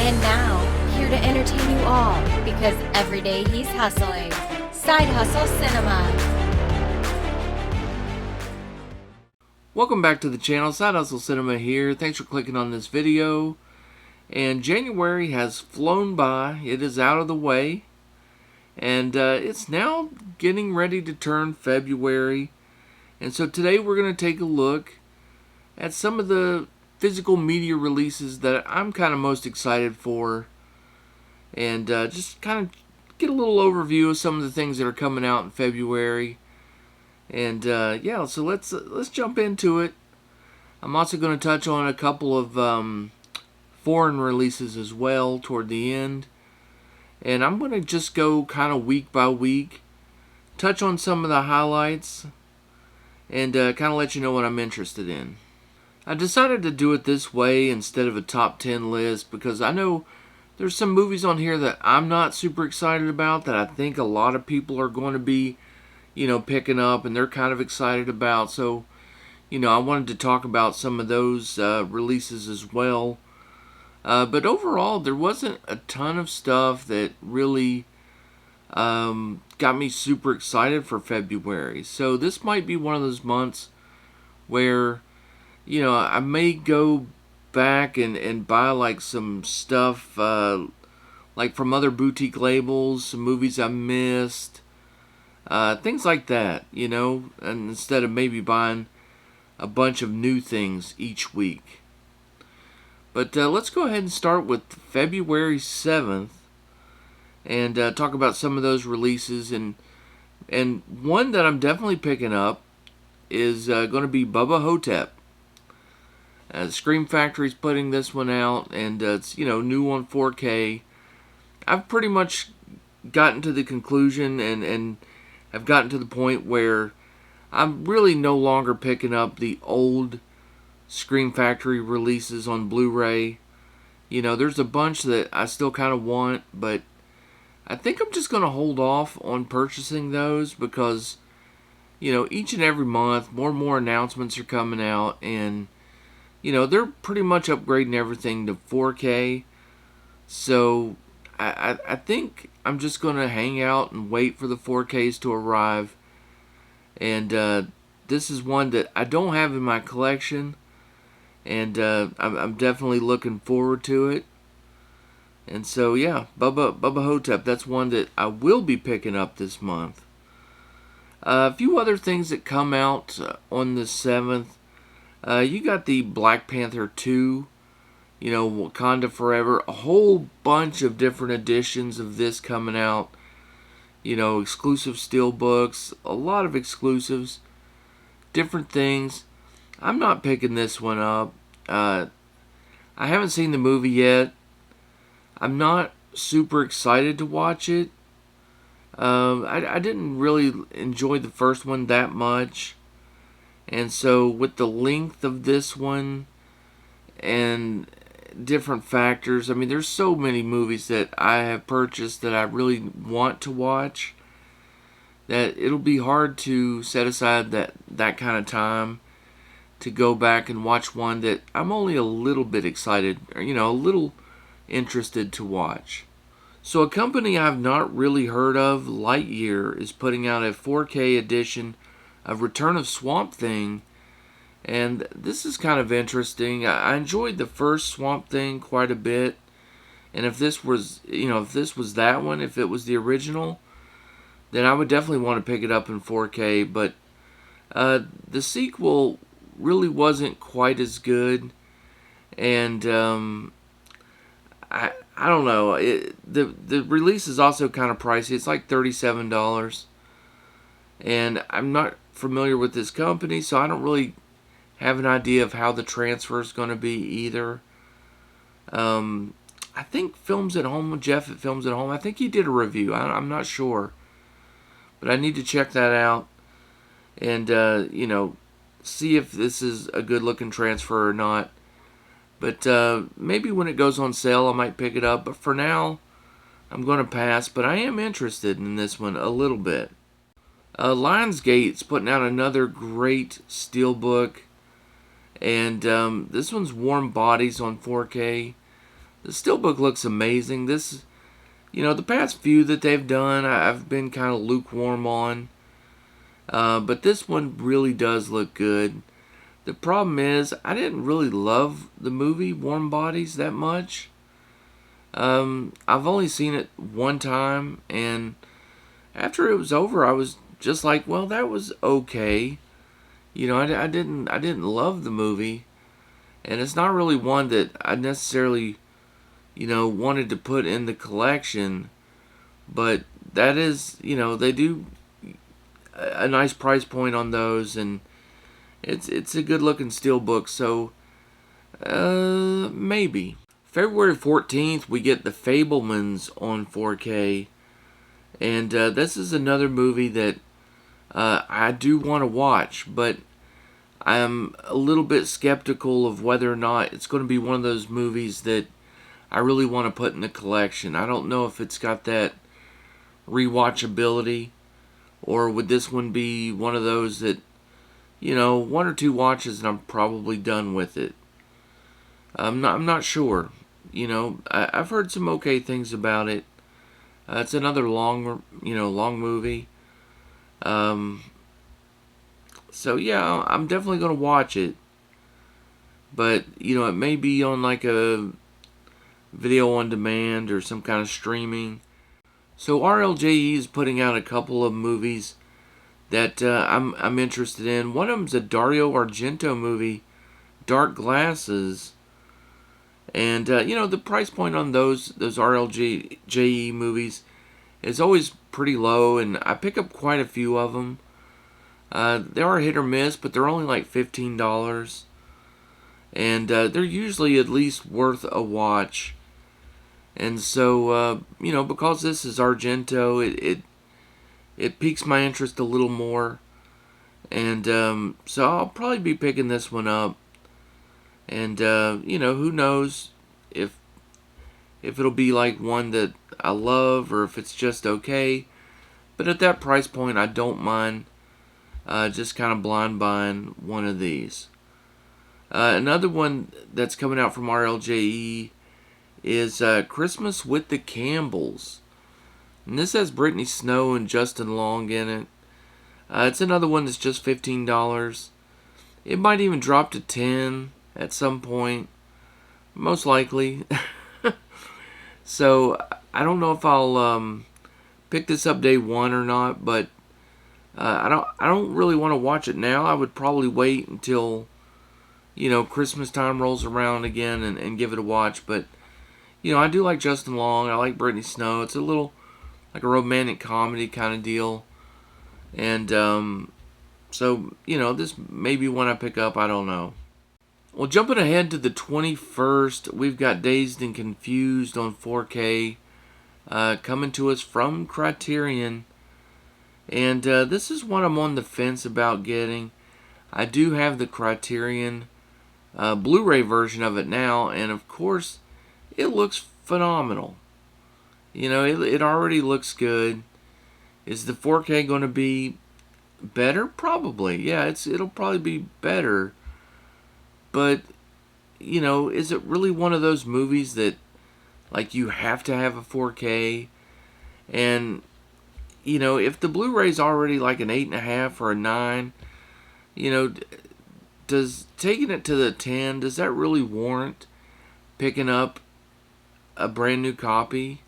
And now, here to entertain you all, because every day he's hustling. Side Hustle Cinema. Welcome back to the channel. Side Hustle Cinema here. Thanks for clicking on this video. And January has flown by. It is out of the way. And it's now getting ready to turn February. And so today we're going to take a look at some of the physical media releases that I'm kind of most excited for. And just kind of get a little overview of some of the things that are coming out in February. And yeah, so let's jump into it. I'm also going to touch on a couple of foreign releases as well toward the end. And I'm going to just go kind of week by week, touch on some of the highlights, and kind of let you know what I'm interested in. I decided to do it this way instead of a top 10 list because I know there's some movies on here that I'm not super excited about that I think a lot of people are going to be, picking up and they're kind of excited about. So, I wanted to talk about some of those releases as well. But overall, there wasn't a ton of stuff that really got me super excited for February. So this might be one of those months where I may go back and buy like some stuff like from other boutique labels, some movies I missed, things like that, and instead of maybe buying a bunch of new things each week. But let's go ahead and start with February 7th and talk about some of those releases. And one that I'm definitely picking up is going to be Bubba Hotep. Scream Factory's putting this one out, and it's new on 4K. I've pretty much gotten to the conclusion and have gotten to the point where I'm really no longer picking up the old Scream Factory releases on Blu-ray. There's a bunch that I still kind of want, but I think I'm just going to hold off on purchasing those because each and every month more and more announcements are coming out, and they're pretty much upgrading everything to 4K. So I think I'm just going to hang out and wait for the 4Ks to arrive. And this is one that I don't have in my collection, and I'm definitely looking forward to it. And so yeah, Bubba Hotep, that's one that I will be picking up this month. A few other things that come out on the 7th. You got the Black Panther 2, Wakanda Forever, a whole bunch of different editions of this coming out. Exclusive steelbooks, a lot of exclusives, different things. I'm not picking this one up. I haven't seen the movie yet. I'm not super excited to watch it. I didn't really enjoy the first one that much. And so with the length of this one and different factors, there's so many movies that I have purchased that I really want to watch that it'll be hard to set aside that kind of time to go back and watch one that I'm only a little bit excited, or a little interested to watch. So a company I've not really heard of, Lightyear, is putting out a 4K edition of Return of Swamp Thing, and this is kind of interesting. I enjoyed the first Swamp Thing quite a bit, and if this was that one, if it was the original, then I would definitely want to pick it up in 4K. But the sequel really wasn't quite as good, and I don't know. The release is also kind of pricey. It's like $37, and I'm not familiar with this company, so I don't really have an idea of how the transfer is going to be either. I think Films at Home, Jeff at Films at Home, I think he did a review. I'm not sure, but I need to check that out and see if this is a good looking transfer or not. But maybe when it goes on sale I might pick it up, but for now I'm going to pass. But I am interested in this one a little bit. Lionsgate's putting out another great steelbook, and this one's Warm Bodies on 4K. The steelbook looks amazing. This, the past few that they've done, I've been kind of lukewarm on. But this one really does look good. The problem is, I didn't really love the movie Warm Bodies that much. I've only seen it one time, and after it was over, I was just like, well, that was okay. I didn't love the movie, and it's not really one that I necessarily, wanted to put in the collection. But that is, they do a nice price point on those, and it's a good looking steelbook. So maybe. February 14th, we get The Fabelmans on 4K. And this is another movie that I do want to watch, but I'm a little bit skeptical of whether or not it's going to be one of those movies that I really want to put in the collection. I don't know if it's got that rewatchability, or would this one be one of those that, one or two watches and I'm probably done with it. I'm not sure. I've heard some okay things about it. It's another long movie. So yeah, I'm definitely going to watch it. But, it may be on like a video on demand or some kind of streaming. So RLJE is putting out a couple of movies that I'm interested in. One of them's a Dario Argento movie, Dark Glasses. And, the price point on those RLJE movies is always pretty low, and I pick up quite a few of them. They are hit or miss, but they're only like $15. And they're usually at least worth a watch. And so, because this is Argento, it piques my interest a little more. And so I'll probably be picking this one up. And, who knows if it'll be like one that I love or if it's just okay. But at that price point, I don't mind just kind of blind buying one of these. Another one that's coming out from RLJE is Christmas with the Campbells. And this has Brittany Snow and Justin Long in it. It's another one that's just $15. It might even drop to $10 at some point, most likely. So I don't know if I'll pick this up day one or not, but I don't really want to watch it now. I would probably wait until Christmas time rolls around again and give it a watch. But I do like Justin Long. I like Brittany Snow. It's a little like a romantic comedy kind of deal, and so this may be one I pick up. I don't know. Well, jumping ahead to the 21st, we've got Dazed and Confused on 4K coming to us from Criterion. And this is one I'm on the fence about getting. I do have the Criterion Blu-ray version of it now, and of course, it looks phenomenal. It already looks good. Is the 4K going to be better? Probably. Yeah, it'll probably be better. But, is it really one of those movies that, like, you have to have a 4K? And, if the Blu-ray's already like an 8.5 or a 9, does taking it to the 10, does that really warrant picking up a brand new copy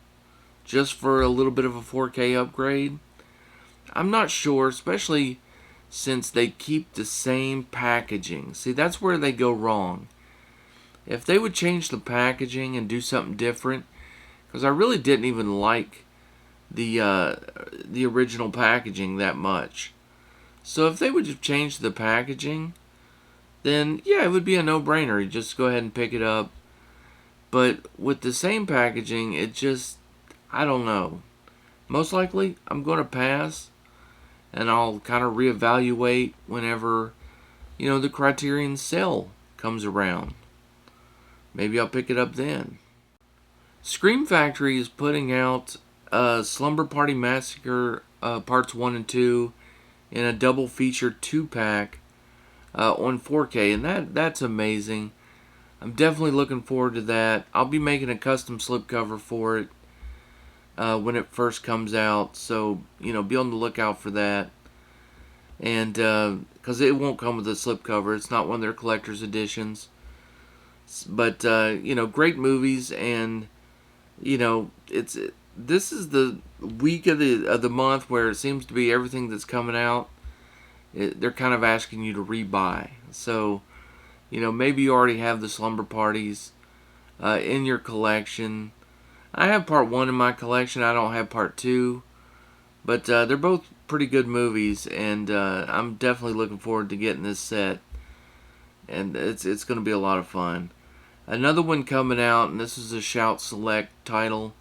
just for a little bit of a 4K upgrade? I'm not sure, especially since they keep the same packaging. See, that's where they go wrong. If they would change the packaging and do something different, because I really didn't even like the original packaging that much. So if they would just change the packaging, then yeah, it would be a no-brainer. You just go ahead and pick it up. But with the same packaging, it just, I don't know. Most likely, I'm going to pass. And I'll kind of reevaluate whenever, the Criterion sale comes around. Maybe I'll pick it up then. Scream Factory is putting out Slumber Party Massacre Parts 1 and 2 in a double feature 2-pack on 4K. And that's amazing. I'm definitely looking forward to that. I'll be making a custom slipcover for it when it first comes out, so be on the lookout for that. And because it won't come with a slipcover, it's not one of their collector's editions. But great movies, and this is the week of the month where it seems to be everything that's coming out. They're kind of asking you to rebuy. So, maybe you already have the Slumber Parties in your collection. I have part 1 in my collection. I don't have part 2. But they're both pretty good movies, and I'm definitely looking forward to getting this set. And it's going to be a lot of fun. Another one coming out, and this is a Shout Select title.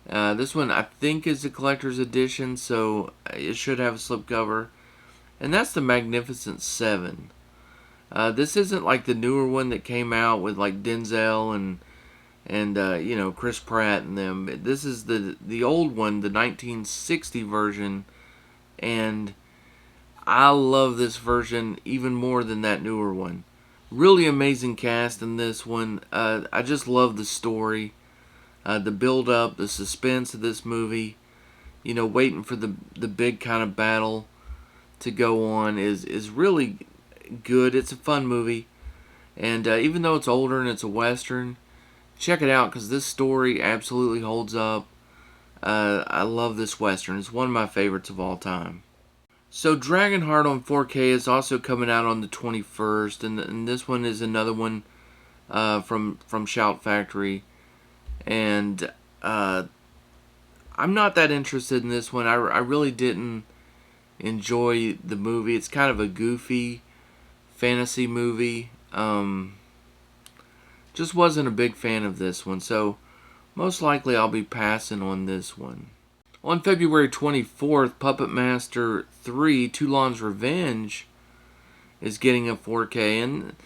This one I think is a collector's edition, so it should have a slipcover. And that's the Magnificent Seven. This isn't like the newer one that came out with like Denzel and Chris Pratt and them. This is the old one, the 1960 version, and I love this version even more than that newer one. Really amazing cast in this one. I just love the story, the build-up, the suspense of this movie. Waiting for the big kind of battle to go on is really good. It's a fun movie, and even though it's older and it's a Western, check it out because this story absolutely holds up. I love this Western. It's one of my favorites of all time. So Dragonheart on 4K is also coming out on the 21st, and this one is another one from Shout Factory, and I'm not that interested in this one. I really didn't enjoy the movie. It's kind of a goofy fantasy movie. Just wasn't a big fan of this one, so most likely I'll be passing on this one. On February 24th, Puppet Master 3, Toulon's Revenge is getting a 4K, and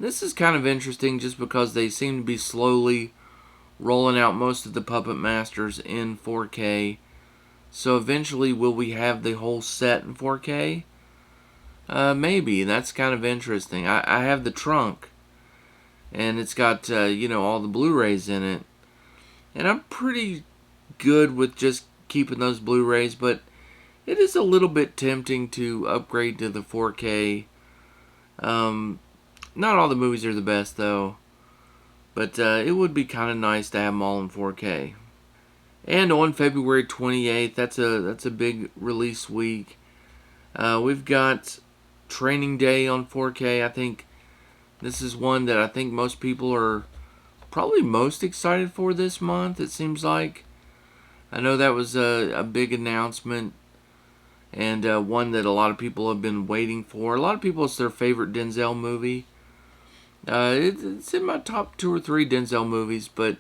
this is kind of interesting just because they seem to be slowly rolling out most of the Puppet Masters in 4K. So eventually, will we have the whole set in 4K? Maybe. That's kind of interesting. I have the trunk, and it's got, all the Blu-rays in it. And I'm pretty good with just keeping those Blu-rays, but it is a little bit tempting to upgrade to the 4K. Not all the movies are the best, though. But it would be kind of nice to have them all in 4K. And on February 28th, that's a big release week. We've got Training Day on 4K. I think this is one that I think most people are probably most excited for this month, it seems like. I know that was a big announcement, and one that a lot of people have been waiting for. A lot of people, it's their favorite Denzel movie. It's in my top 2 or 3 Denzel movies, but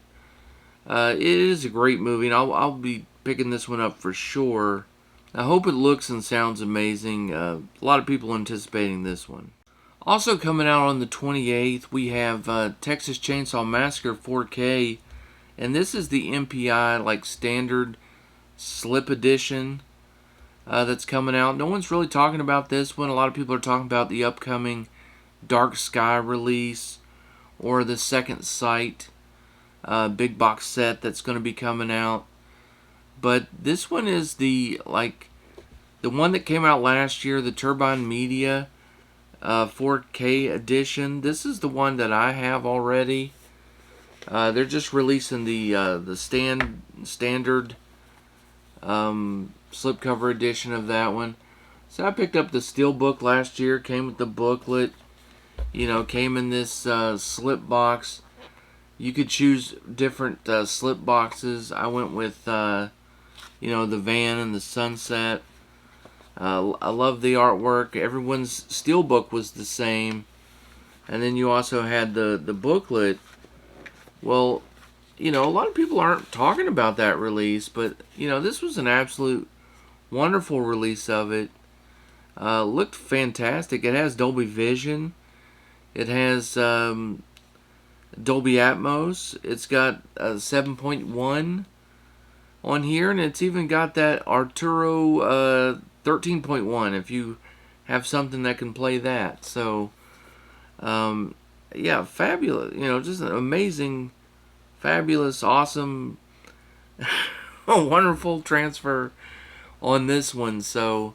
it is a great movie, and I'll be picking this one up for sure. I hope it looks and sounds amazing. A lot of people anticipating this one. Also coming out on the 28th, we have Texas Chainsaw Massacre 4K, and this is the MPI like standard slip edition that's coming out. No one's really talking about this one. A lot of people are talking about the upcoming Dark Sky release or the Second Sight big box set that's going to be coming out. But this one is the one that came out last year, the Turbine Media 4K edition. This is the one that I have already. They're just releasing the standard slipcover edition of that one. So I picked up the Steelbook last year. Came with the booklet. Came in this slip box. You could choose different slip boxes. I went with the van and the sunset. I love the artwork. Everyone's Steelbook was the same. And then you also had the booklet. Well, a lot of people aren't talking about that release, but, this was an absolute wonderful release of it. Looked fantastic. It has Dolby Vision. It has Dolby Atmos. It's got 7.1 on here, and it's even got that Arturo 13.1 if you have something that can play that. So, yeah, fabulous. Just an amazing, fabulous, awesome, wonderful transfer on this one. So,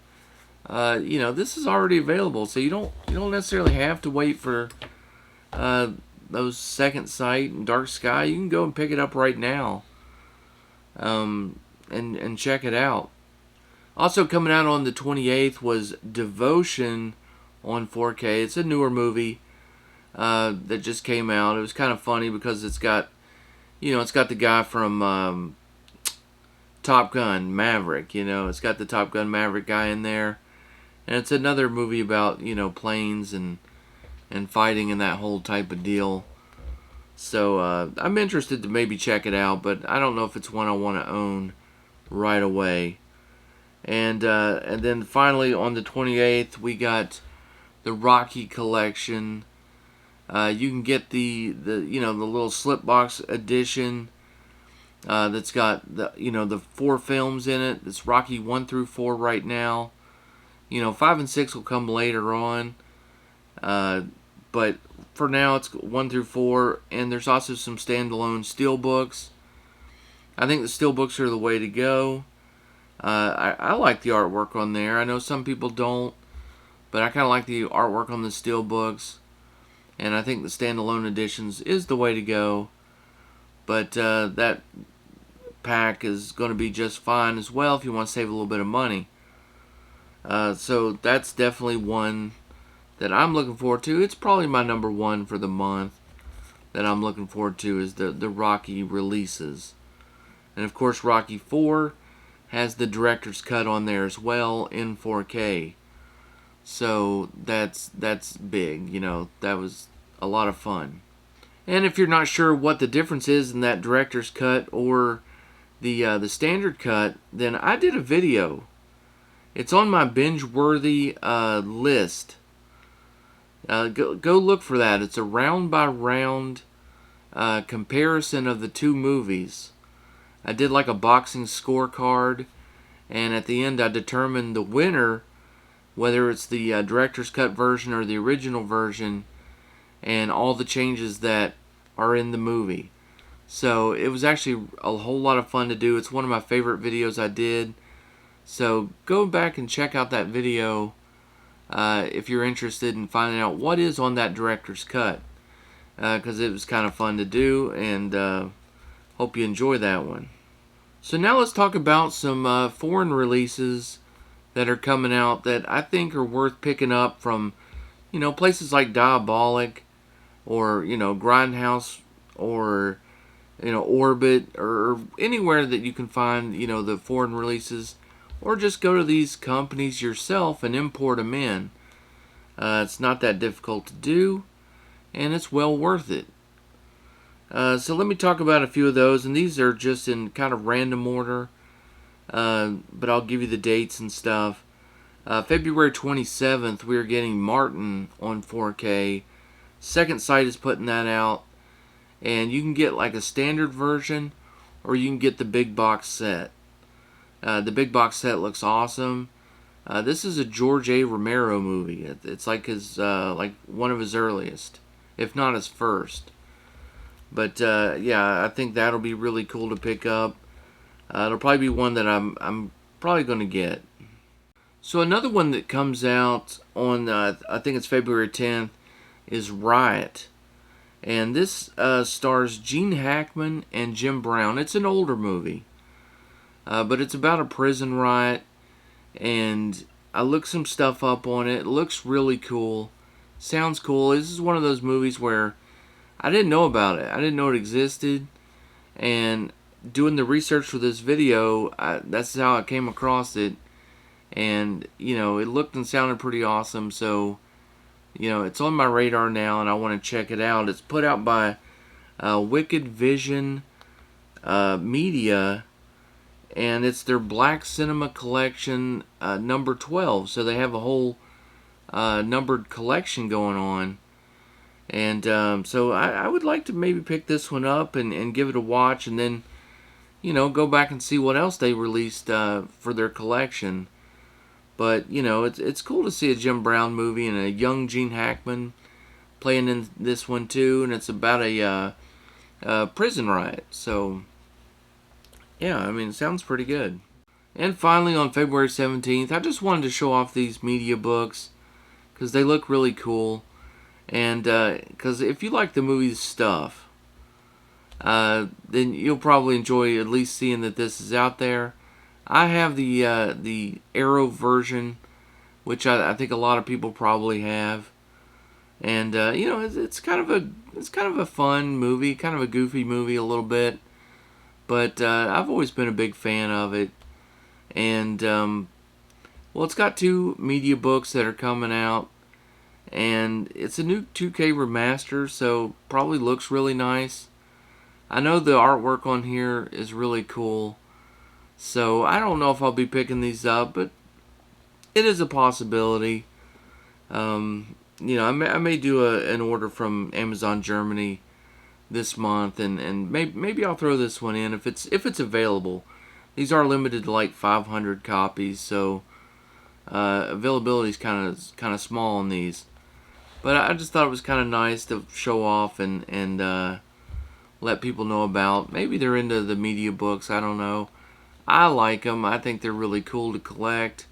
this is already available. So you don't necessarily have to wait for uh, those Second Sight and Dark Sky. You can go and pick it up right now, and check it out. Also coming out on the 28th was Devotion on 4K. It's a newer movie that just came out. It was kind of funny because it's got the guy from Top Gun Maverick. It's got the Top Gun Maverick guy in there, and it's another movie about planes and fighting and that whole type of deal. So I'm interested to maybe check it out, but I don't know if it's one I want to own right away. And then finally on the 28th we got the Rocky collection. You can get the little slipbox edition that's got the 4 films in it. It's Rocky 1 through 4 right now. 5 and 6 will come later on. But for now it's 1 through 4, and there's also some standalone steelbooks. I think the steelbooks are the way to go. I like the artwork on there. I know some people don't, but I kind of like the artwork on the steelbooks, and I think the standalone editions is the way to go. But that pack is going to be just fine as well if you want to save a little bit of money. So that's definitely one that I'm looking forward to. It's probably my number one for the month that I'm looking forward to is the Rocky releases. And of course Rocky 4 has the director's cut on there as well in 4K. So that's big. That was a lot of fun. And if you're not sure what the difference is in that director's cut or the standard cut, then I did a video. It's on my binge-worthy list. Go look for that. It's a round-by-round comparison of the two movies. I did like a boxing scorecard, and at the end I determined the winner, whether it's the director's cut version or the original version, and all the changes that are in the movie. So it was actually a whole lot of fun to do. It's one of my favorite videos I did. So go back and check out that video if you're interested in finding out what is on that director's cut, because it was kind of fun to do, and hope you enjoy that one. So now let's talk about some foreign releases that are coming out that I think are worth picking up from, places like Diabolic or, Grindhouse or, Orbit or anywhere that you can find, the foreign releases, or just go to these companies yourself and import them in. It's not that difficult to do, and it's well worth it. So let me talk about a few of those, and these are just in kind of random order, but I'll give you the dates and stuff. February 27th, we are getting Martin on 4K. Second Sight is putting that out, and you can get like a standard version, or you can get the big box set. The big box set looks awesome. This is a George A. Romero movie. It's like his like one of his earliest, if not his first. But yeah, I think that'll be really cool to pick up. It'll probably be one that I'm probably going to get. So another one that comes out on I think it's February 10th is Riot, and this stars Gene Hackman and Jim Brown. It's an older movie, but it's about a prison riot, and I looked some stuff up on it. It looks really cool, sounds cool. This is one of those movies where I didn't know about it. I didn't know it existed, and doing the research for this video, that's how I came across it. And it looked and sounded pretty awesome, so it's on my radar now, and I want to check it out. It's put out by Wicked Vision Media, and it's their Black Cinema Collection number 12. So they have a whole numbered collection going on. And so I would like to maybe pick this one up and give it a watch, and then go back and see what else they released for their collection. But it's cool to see a Jim Brown movie and a young Gene Hackman playing in this one too, and it's about a prison riot. So yeah, I mean, it sounds pretty good. And finally, on February 17th, I just wanted to show off these media books because they look really cool. And because if you like the movie's stuff, then you'll probably enjoy at least seeing that this is out there. I have the Arrow version, which I think a lot of people probably have. And you know, it's kind of a fun movie, kind of a goofy movie a little bit. But I've always been a big fan of it. And well, it's got 2 media books that are coming out, and it's a new 2K remaster, so probably looks really nice. I know the artwork on here is really cool, so I don't know if I'll be picking these up, but it is a possibility. You know, I may do an order from Amazon Germany this month, and maybe I'll throw this one in if it's available. These are limited to like 500 copies, so availability is kind of small on these. But I just thought it was kind of nice to show off and let people know about. Maybe they're into the media books. I don't know. I like them. I think they're really cool to collect,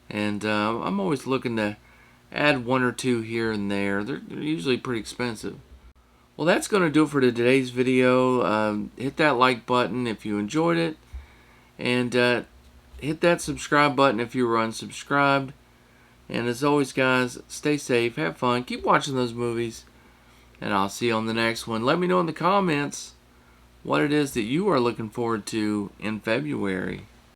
and I'm always looking to add 1 or 2 here and there. They're usually pretty expensive. Well, that's going to do it for today's video. Hit that like button if you enjoyed it. And hit that subscribe button if you were unsubscribed. And as always, guys, stay safe, have fun, keep watching those movies. And I'll see you on the next one. Let me know in the comments what it is that you are looking forward to in February.